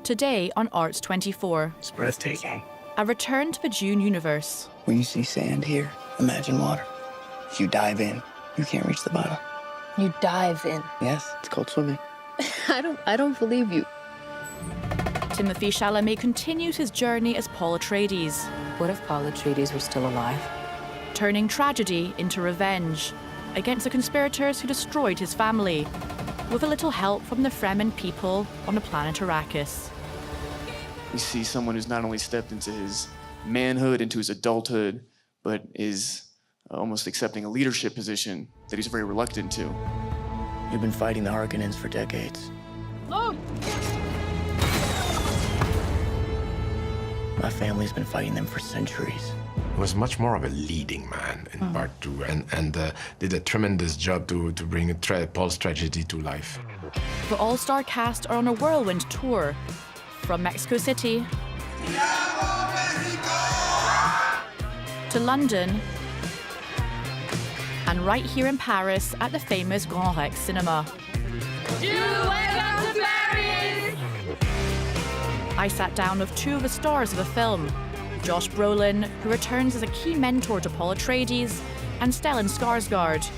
Today on Arts 24. It's breathtaking. A return to the Dune Universe. When you see sand here, imagine water. If you dive in, you can't reach the bottom. You dive in? Yes, it's called swimming. I don't believe you. Timothée Chalamet continues his journey as Paul Atreides, What if Paul Atreides were still alive? turning tragedy into revenge against the conspirators who destroyed his family, with a little help from the Fremen people on the planet Arakis. We see someone who's not only stepped into his manhood, into his adulthood, but is almost accepting a leadership position that he's very reluctant to. You've been fighting the Harkonnens for decades. Oh. My family's been fighting them for centuries. He was much more of a leading man in part two, and did a tremendous job to bring Paul's tragedy to life. The all-star cast are on a whirlwind tour from Mexico City to London and right here in Paris at the famous Grand Rex Cinema. I sat down with two of the stars of the film, Josh Brolin, who returns as a key mentor to Paul Atreides, and Stellan Skarsgård,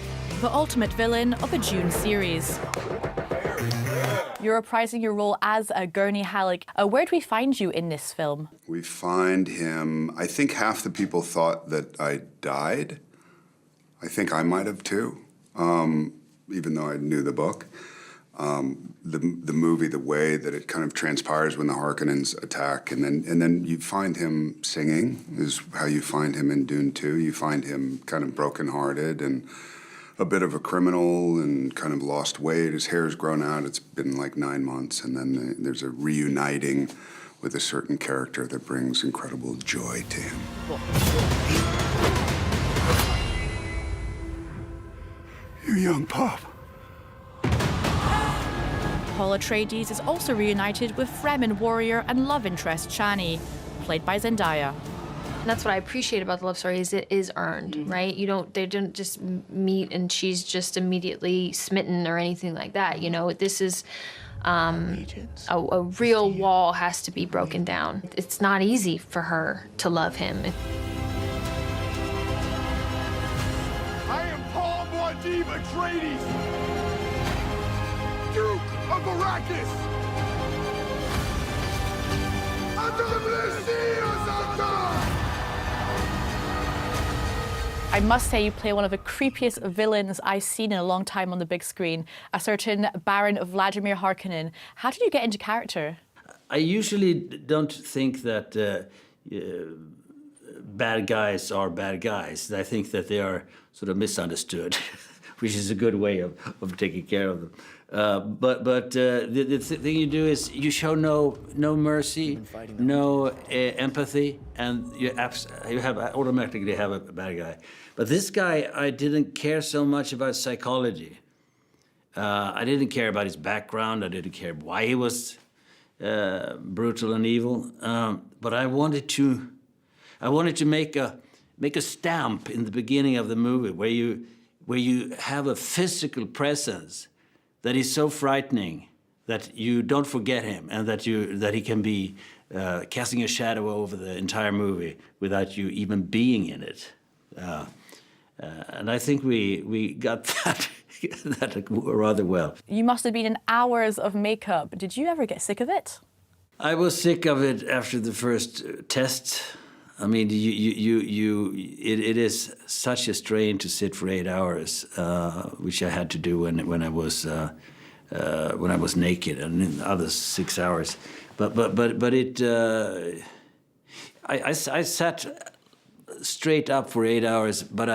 the ultimate villain of the Dune series. You're reprising your role as Gurney Halleck. Where do we find you in this film? We find him, I think half the people thought that I died. I think I might have too, even though I knew the book. The movie, the way that it kind of transpires when the Harkonnens attack, and then you find him singing, is how you find him in Dune 2. You find him kind of brokenhearted and a bit of a criminal and kind of lost weight. His hair's grown out. It's been like 9 months, and then there's a reuniting with a certain character that brings incredible joy to him. You young pup. Paul Atreides is also reunited with Fremen warrior and love interest Chani, played by Zendaya. And that's what I appreciate about the love story is it is earned, right? They don't just meet and she's just immediately smitten or anything like that. You know, this is a real wall has to be broken down. It's not easy for her to love him. I am Paul Atreides, Duke of Arakis! I must say you play one of the creepiest villains I've seen in a long time on the big screen, a certain Baron Vladimir Harkonnen. How did you get into character? I usually don't think that bad guys are bad guys. I think that they are sort of misunderstood, which is a good way of taking care of them. But the thing you do is you show no mercy, no empathy, and you automatically have a bad guy. But this guy, I didn't care so much about psychology. I didn't care about his background. I didn't care why he was brutal and evil. But I wanted to make a stamp in the beginning of the movie where you have a physical presence that is so frightening that you don't forget him, and that he can be casting a shadow over the entire movie without you even being in it. And I think we got that rather well. You must have been in hours of makeup. Did you ever get sick of it? I was sick of it after the first test. I mean, it is such a strain to sit for 8 hours, which I had to do when I was naked, and in the other 6 hours. But it, I sat straight up for 8 hours. But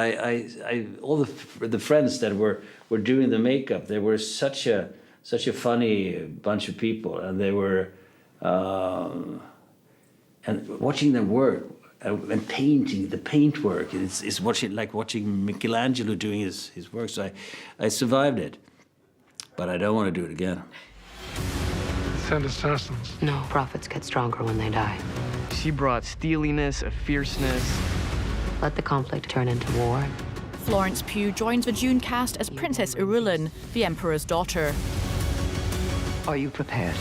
all the friends that were doing the makeup, they were such a funny bunch of people, and they were and watching them work. And painting, the paint work, is like watching Michelangelo doing his work. So I survived it, but I don't want to do it again. Send assassins. No, prophets get stronger when they die. She brought steeliness, a fierceness. Let the conflict turn into war. Florence Pugh joins the Dune cast as Princess Irulan, the Emperor's daughter. Are you prepared?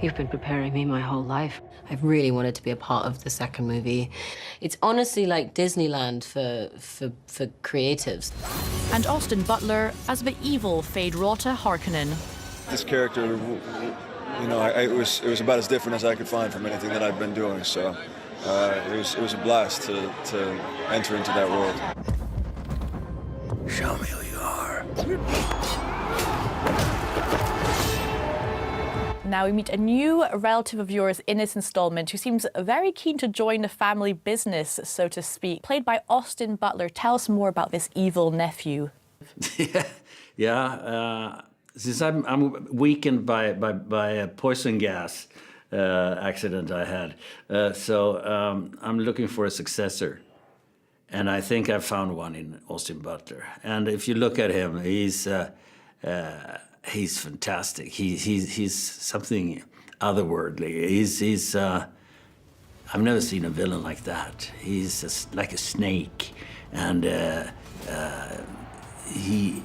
You've been preparing me my whole life. I've really wanted to be a part of the second movie. It's honestly like Disneyland for creatives. And Austin Butler as the evil Feyd-Rautha Harkonnen. This character, you know, it was about as different as I could find from anything that I've been doing. So it was a blast to enter into that world. Show me who you are. Now we meet a new relative of yours in this installment who seems very keen to join the family business, so to speak. Played by Austin Butler. Tell us more about this evil nephew. Since I'm weakened by a poison gas accident I had, so I'm looking for a successor. And I think I found one in Austin Butler. And if you look at him, he's fantastic. He's something otherworldly. I've never seen a villain like that. He's just like a snake, and he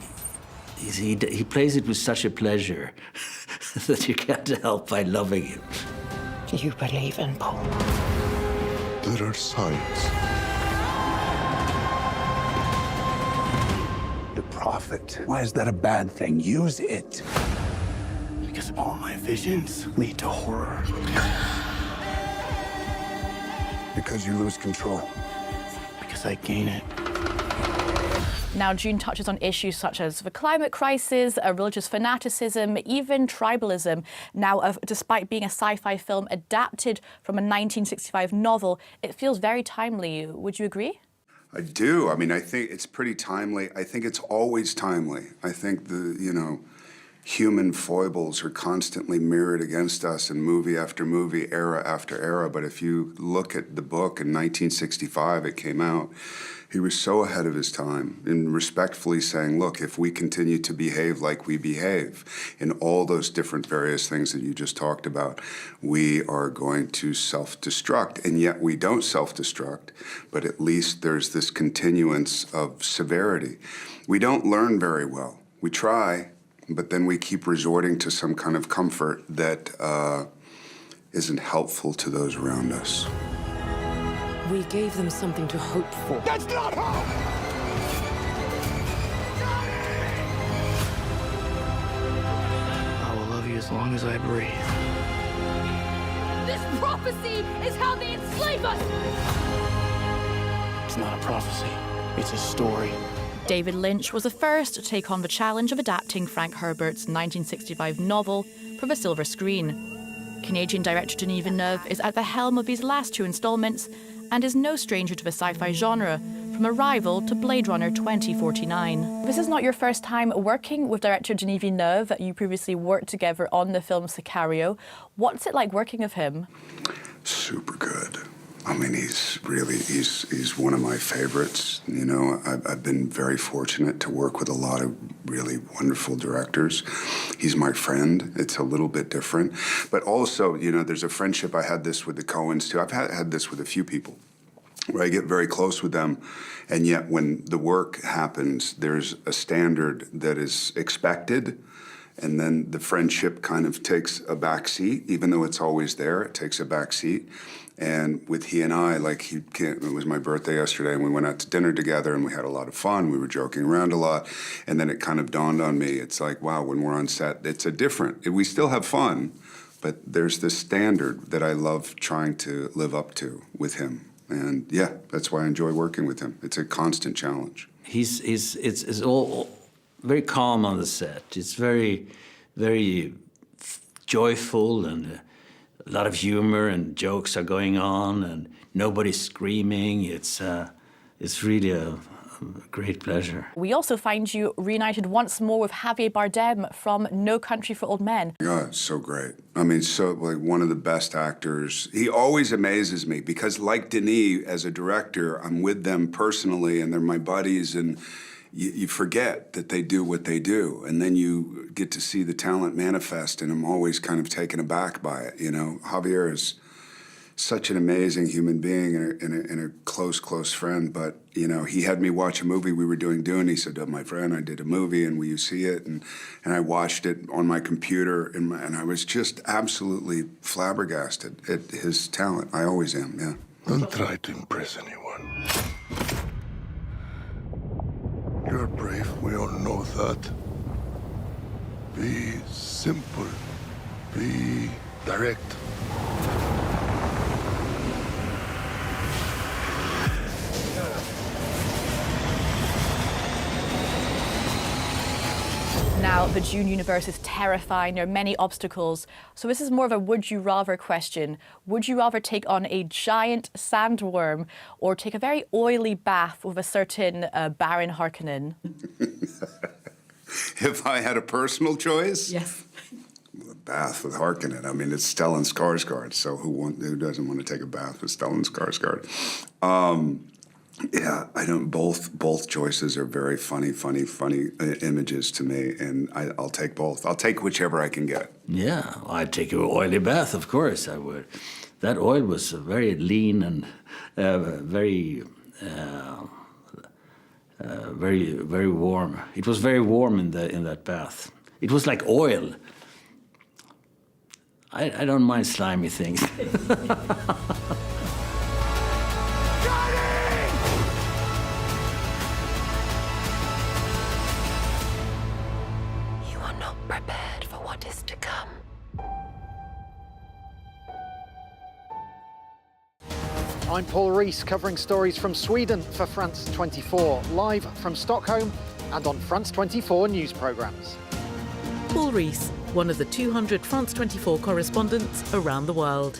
plays it with such a pleasure that you can't help by loving him. Do you believe in Paul? There are signs. The prophet. Why is that a bad thing? Use it. Because all my visions lead to horror. Because you lose control. Because I gain it. Now, Dune touches on issues such as the climate crisis, religious fanaticism, even tribalism. Now, despite being a sci-fi film adapted from a 1965 novel, it feels very timely. Would you agree? I do. I mean, I think it's pretty timely. I think it's always timely. I think human foibles are constantly mirrored against us in movie after movie, era after era. But if you look at the book in 1965, it came out, he was so ahead of his time in respectfully saying, look, if we continue to behave like we behave in all those different various things that you just talked about, we are going to self-destruct. And yet we don't self-destruct, but at least there's this continuance of severity. We don't learn very well. We try, but then we keep resorting to some kind of comfort that isn't helpful to those around us. We gave them something to hope for. That's not hope! I will love you as long as I breathe. This prophecy is how they enslave us! It's not a prophecy. It's a story. David Lynch was the first to take on the challenge of adapting Frank Herbert's 1965 novel for the silver screen. Canadian director Denis Villeneuve is at the helm of these last two installments and is no stranger to the sci-fi genre, from Arrival to Blade Runner 2049. This is not your first time working with director Denis Villeneuve. You previously worked together on the film Sicario. What's it like working with him? Super good. I mean, he's one of my favorites. You know, I've been very fortunate to work with a lot of really wonderful directors. He's my friend. It's a little bit different. But also, you know, there's a friendship. I had this with the Coens, too. I've had this with a few people, where I get very close with them, and yet when the work happens, there's a standard that is expected, and then the friendship kind of takes a back seat, even though it's always there, it takes a back seat. And with he and I, like it was my birthday yesterday, and we went out to dinner together, and we had a lot of fun. We were joking around a lot, and then it kind of dawned on me. It's like, wow, when we're on set, it's a different. We still have fun, but there's this standard that I love trying to live up to with him. And yeah, that's why I enjoy working with him. It's a constant challenge. It's all very calm on the set. It's very, very joyful, and a lot of humor and jokes are going on, and nobody's screaming. It's really a great pleasure. We also find you reunited once more with Javier Bardem from No Country for Old Men. God, so great. I mean, so like one of the best actors. He always amazes me because, like Denis, as a director, I'm with them personally, and they're my buddies, and you forget that they do what they do, and then you get to see the talent manifest, and I'm always kind of taken aback by it, you know? Javier is such an amazing human being and a close friend. But, you know, he had me watch a movie. We were doing Dune. He said, my friend, I did a movie, and will you see it? And I watched it on my computer, and I was just absolutely flabbergasted at his talent. I always am, yeah. Don't try to impress anyone. You're brave, we all know that. Be simple. Be direct. Now, the Dune universe is terrifying. There are many obstacles. So this is more of a would-you-rather question. Would you rather take on a giant sandworm or take a very oily bath with a certain Baron Harkonnen? If I had a personal choice? Yes. A bath with Harkonnen. I mean, it's Stellan Skarsgård, so who doesn't want to take a bath with Stellan Skarsgård? Yeah, I don't. Both choices are very funny images to me, and I'll take both. I'll take whichever I can get. Yeah, I'd take an oily bath, of course I would. That oil was very lean and very warm. It was very warm in that bath. It was like oil. I don't mind slimy things. Prepared for what is to come. I'm Paul Rees, covering stories from Sweden for France 24, live from Stockholm and on France 24 news programmes. Paul Rees, one of the 200 France 24 correspondents around the world.